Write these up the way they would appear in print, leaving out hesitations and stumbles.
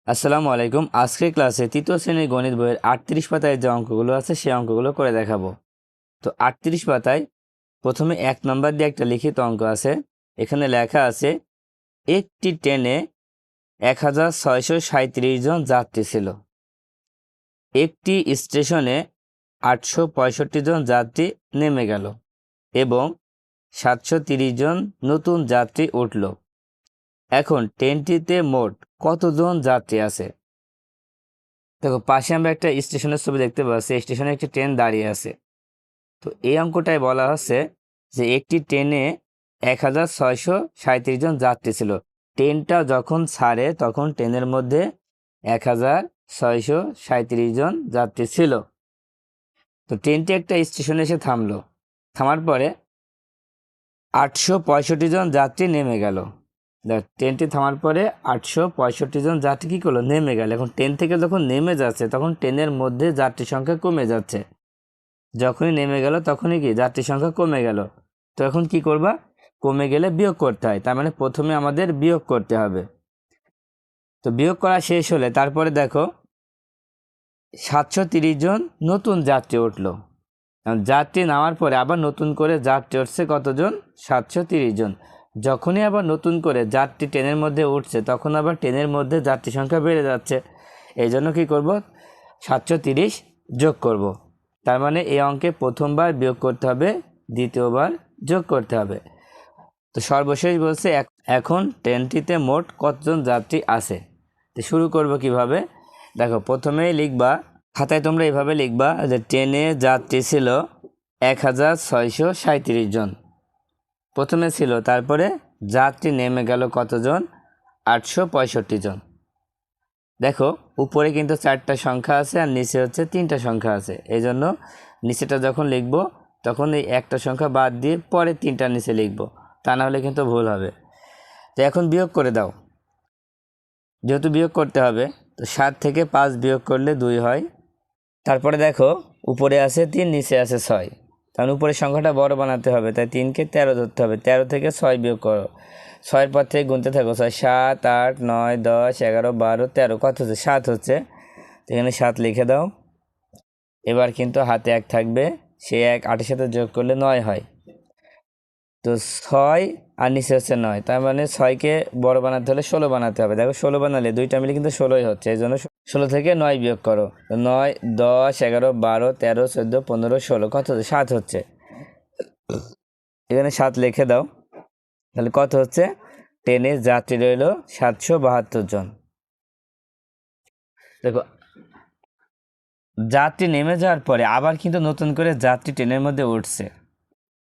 আসসালামু আলাইকুম। আজকের ক্লাসে তৃতীয় শ্রেণীর গণিত বইয়ের 38 পাতায় যে অঙ্কগুলো আছে সেই অঙ্কগুলো করে দেখাবো। তো 38 পাতায় প্রথমে 1 নম্বর দিয়ে একটা লিখিত অঙ্ক আছে। এখানে লেখা আছে একটি ট্রেনে 1637 জন যাত্রী ছিল। একটি স্টেশনে 865 জন যাত্রী নেমে গেল এবং 730 জন নতুন যাত্রী উঠল। এখন ট্রেনটিতে মোট কতজন যাত্রী আছে? দেখো, পাশে আমরা একটা স্টেশনের ছবি দেখতে পাচ্ছি। স্টেশনে একটি ট্রেন দাঁড়িয়ে আছে। তো এই অঙ্কটায় বলা হচ্ছে যে একটি ট্রেনে 1637 জন যাত্রী ছিল। ট্রেনটা যখন ছাড়ে তখন ট্রেনের মধ্যে 1637 জন যাত্রী ছিল। তো ট্রেনটি একটা স্টেশনে এসে থামলো। থামার পরে 865 জন যাত্রী নেমে গেল। ট্রেনটি থামার পরে 865 জন যাত্রী কী করলো? নেমে গেল। এখন ট্রেন থেকে যখন নেমে যাচ্ছে তখন ট্রেনের মধ্যে যাত্রী সংখ্যা কমে যাচ্ছে। যখনই নেমে গেল তখনই কি যাত্রী সংখ্যা কমে গেল। তো এখন কি করবা? কমে গেলে বিয়োগ করতে হয়। তার মানে প্রথমে আমাদের বিয়োগ করতে হবে। তো বিয়োগ করা শেষ হলে তারপরে দেখো 730 জন নতুন যাত্রী উঠলো। যাত্রী নামার পরে আবার নতুন করে যাত্রী উঠছে কতজন? 730 জন। যখনই আবার নতুন করে যাত্রী ট্রেনের মধ্যে উঠছে তখন আবার ট্রেনের মধ্যে যাত্রী সংখ্যা বেড়ে যাচ্ছে। এই জন্য কী করবো? 730 যোগ করব। তার মানে এই অঙ্কে প্রথমবার বিয়োগ করতে হবে, দ্বিতীয়বার যোগ করতে হবে। তো সর্বশেষ বলছে এখন ট্রেনটিতে মোট কতজন যাত্রী আছে। তো শুরু করব কিভাবে? দেখো, প্রথমেই লিখবা, খাতায় তোমরা এইভাবে লিখবা যে ট্রেনে যাত্রী ছিল 1637 জন প্রথমে ছিল। তারপরে যাত্রী নেমে গেল কতজন? 865 জন। দেখো, উপরে কিন্তু 4টা সংখ্যা আছে আর নিচে হচ্ছে 3টা সংখ্যা আছে। এই জন্য নিচেটা যখন লিখব তখন এই একটা সংখ্যা বাদ দিয়ে পরে 3টা নিচে লিখব, তা না হলে কিন্তু ভুল হবে। তো এখন বিয়োগ করে দাও। যেহেতু বিয়োগ করতে হবে তো 7 থেকে 5 বিয়োগ করলে 2 হয়। তারপরে দেখো, উপরে আছে 3, নিচে আছে 6। কারণ উপরের সংখ্যাটা বড় বানাতে হবে, তাই 3কে 13 ধরতে হবে। 13 থেকে 6 বিয়োগ করো। 6-এর পর থেকে গুনতে থাকো। 6, 7, 8, 9, 10, 11, 12, 13। কত হচ্ছে? 7 হচ্ছে। এখানে 7 লিখে দাও। এবার কিন্তু হাতে 1 থাকবে, সেই 1 8-এর সাথে যোগ করলে 9 হয়। তো 6 আর নিচে হচ্ছে 9, তার মানে 6কে বড় বানাতে হলে 16 বানাতে হবে। দেখো, 16 বানালে 2টা মিলে কিন্তু 16ই হচ্ছে। এই জন্য 16 থেকে 9 বিয়োগ করো। 9, 10, 11, 12, 13, 14, 15, 16। কত হচ্ছে? 7 হচ্ছে। এখানে 7 লিখে দাও। তাহলে কত হচ্ছে? ট্রেনে যাত্রী রইল 772 জন। দেখো, যাত্রী নেমে যাওয়ার পরে আবার কিন্তু নতুন করে যাত্রী ট্রেনের মধ্যে উঠছে।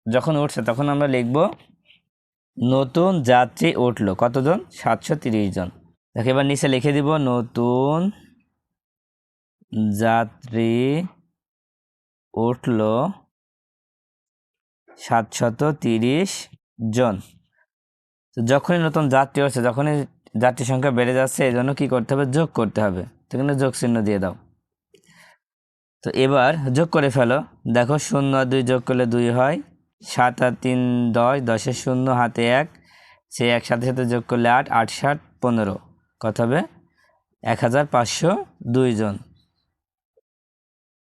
যখন উঠছে তখন আমরা লিখব নতুন যাত্রী উঠলো কতজন? 730 জন। দেখো, এবার নিচে লিখে দিব নতুন যাত্রী উঠলো 730 জন। তো যখনই নতুন যাত্রী হচ্ছে, যখনই যাত্রী সংখ্যা বেড়ে যাচ্ছে, এই জন্য কী করতে হবে? যোগ করতে হবে। তো এখানে যোগ চিহ্ন দিয়ে দাও। তো এবার যোগ করে ফেলো। দেখো, 0 আর 2 যোগ করলে 2 হয়। 7 আর 3 10, 10-এর 0 হাতে 1, সে একসাথে সাথে যোগ করলে 8, 8, 7, 15। কত হবে? 1502 জন।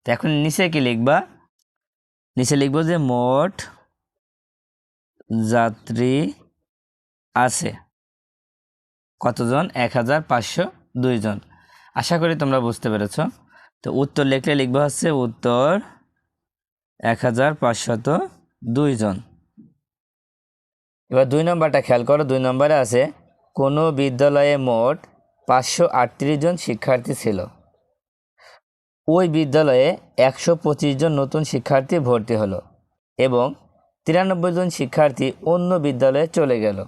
তো এখন নিচে কি লিখবা? নিচে লিখবো যে মোট যাত্রী আছে কতজন? 1502 জন। আশা করি তোমরা বুঝতে পেরেছ। তো উত্তর লিখলে লিখবো হচ্ছে উত্তর 1502 জন। এবার 2 নম্বরটা খেয়াল করো। 2 নম্বরে আছে কোনো বিদ্যালয়ে মোট 538 জন শিক্ষার্থী ছিল। ওই বিদ্যালয়ে 125 জন নতুন শিক্ষার্থী ভর্তি হলো এবং 93 জন শিক্ষার্থী অন্য বিদ্যালয়ে চলে গেল।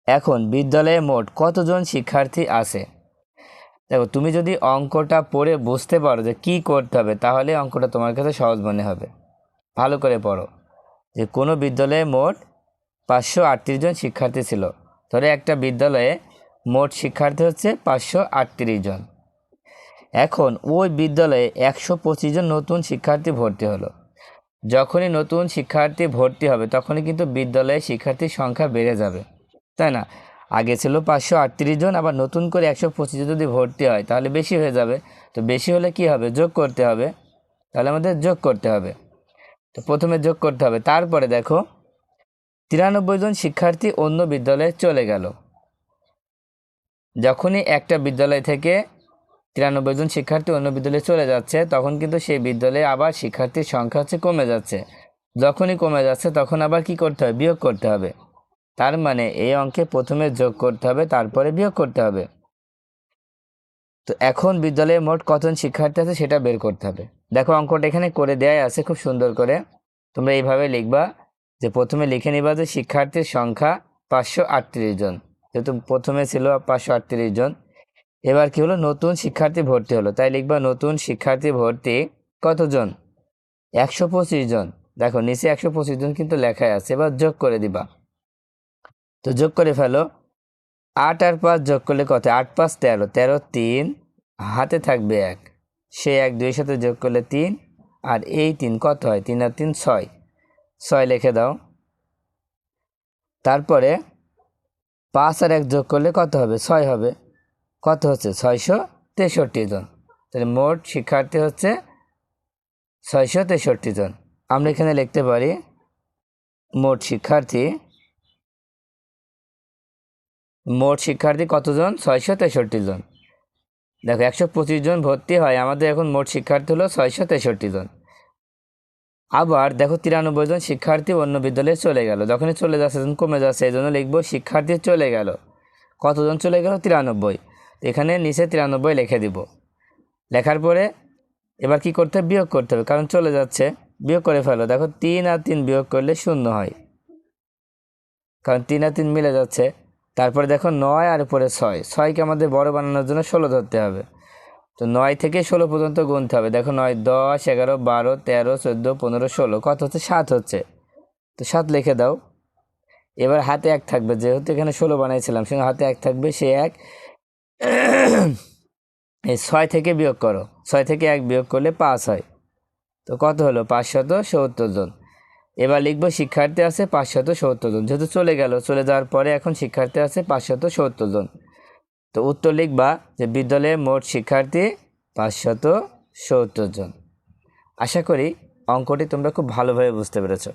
এখন বিদ্যালয়ে মোট কতজন শিক্ষার্থী আছে? দেখো, তুমি যদি অঙ্কটা পড়ে বুঝতে পারো যে কী করতে হবে তাহলে অঙ্কটা তোমার কাছে সহজ মনে হবে। ভালো করে পড়ো যে কোনো বিদ্যালয়ে মোট 538 জন শিক্ষার্থী ছিল। ধরে একটা বিদ্যালয়ে মোট শিক্ষার্থী হচ্ছে 538 জন। এখন ওই বিদ্যালয়ে 125 জন নতুন শিক্ষার্থী ভর্তি হলো। যখনই নতুন শিক্ষার্থী ভর্তি হবে তখনই কিন্তু বিদ্যালয়ে শিক্ষার্থীর সংখ্যা বেড়ে যাবে, তাই না? আগে ছিল 538 জন, আবার নতুন করে 125 যদি ভর্তি হয় তাহলে বেশি হয়ে যাবে। তো বেশি হলে কি হবে, যোগ করতে হবে, তাহলে আমাদের যোগ করতে হবে। তো প্রথমে যোগ করতে হবে, তারপরে দেখো 93 জন শিক্ষার্থী অন্য বিদ্যালয়ে চলে গেল। যখনই একটা বিদ্যালয় থেকে 93 জন শিক্ষার্থী অন্য বিদ্যালয়ে চলে যাচ্ছে, তখন কিন্তু সেই বিদ্যালয়ে আবার শিক্ষার্থীর সংখ্যা কমে যাচ্ছে। যখনই কমে যাচ্ছে তখন আবার কি করতে হবে, বিয়োগ করতে হবে। তার মানে এই অঙ্কে প্রথমে যোগ করতে হবে, তারপরে বিয়োগ করতে হবে। তো এখন বিদ্যালয়ে মোট কতজন শিক্ষার্থী আছে সেটা বের করতে হবে। দেখো অঙ্কটা এখানে করে দেওয়াই আছে খুব সুন্দর করে। তোমরা এইভাবে লিখবা যে প্রথমে লিখে নিবা যে শিক্ষার্থীর সংখ্যা 538 জন, যেহেতু প্রথমে ছিল 538 জন। এবার কি হলো, নতুন শিক্ষার্থী ভর্তি হলো, তাই লিখবা নতুন শিক্ষার্থী ভর্তি কতজন, 125 জন। দেখো নিচে 125 জন কিন্তু লেখাই আছে। এবার যোগ করে দিবা। তো যোগ করে ফেলো, 8 আর 5 যোগ করলে কত, 8 5 13, 13 3 হাতে থাকবে 1, সে 1 2 সাথে যোগ করলে 3, আর এই 3 কত হয়, 3 আর 3 6, 6 লিখে দাও। তারপরে 5 আর 1 যোগ করলে কত হবে, 6 হবে। কত হচ্ছে, 663 জন। তাহলে মোট শিক্ষার্থী হচ্ছে 663 জন। আমরা এখানে লিখতে পারি মোট শিক্ষার্থী কতজন, 663 জন। দেখো 125 জন ভর্তি হয়, আমাদের এখন মোট শিক্ষার্থী হলো 663 জন। আবার দেখো 93 জন শিক্ষার্থী অন্য বিদ্যালয়ে চলে গেল। যখনই চলে যাচ্ছে তখন কমে যাচ্ছে, এই জন্য লিখবো শিক্ষার্থী চলে গেল। কতজন চলে গেল, 93। এখানে নিচে 93 লিখে দিব। লেখার পরে এবার কি করতে হবে, বিয়োগ করতে হবে, কারণ চলে যাচ্ছে। বিয়োগ করে ফেলো। দেখো 3 আর 3 বিয়োগ করলে 0 হয়, কারণ 3 আর 3 মিলে যাচ্ছে। তারপরে দেখো 9 আর উপরে 6, 6কে আমাদের বড় বানানোর জন্য 16 ধরতে হবে। তো 9 থেকে 16 পর্যন্ত গুনতে হবে। দেখো 9 10 11 12 13 14 15 16, কত হচ্ছে, 7 হচ্ছে। তো 7 লিখে দাও। এবার হাতে 1 থাকবে, যেহেতু এখানে 16 বানাইছিলাম, সঙ্গে হাতে 1 থাকবে, সে 1 এই 6 থেকে বিয়োগ করো, 6 থেকে 1 বিয়োগ করলে 5 হয়। তো কত হলো, 570 জন। এবার লিখবো শিক্ষার্থী আছে 570 জন, যেহেতু চলে গেল, চলে যাওয়ার পরে এখন শিক্ষার্থী আছে 570 জন। তো উত্তর লিখবা যে বিদ্যালয়ে মোট শিক্ষার্থী 570 জন। আশা করি অঙ্কটি তোমরা খুব ভালোভাবে বুঝতে পেরেছো।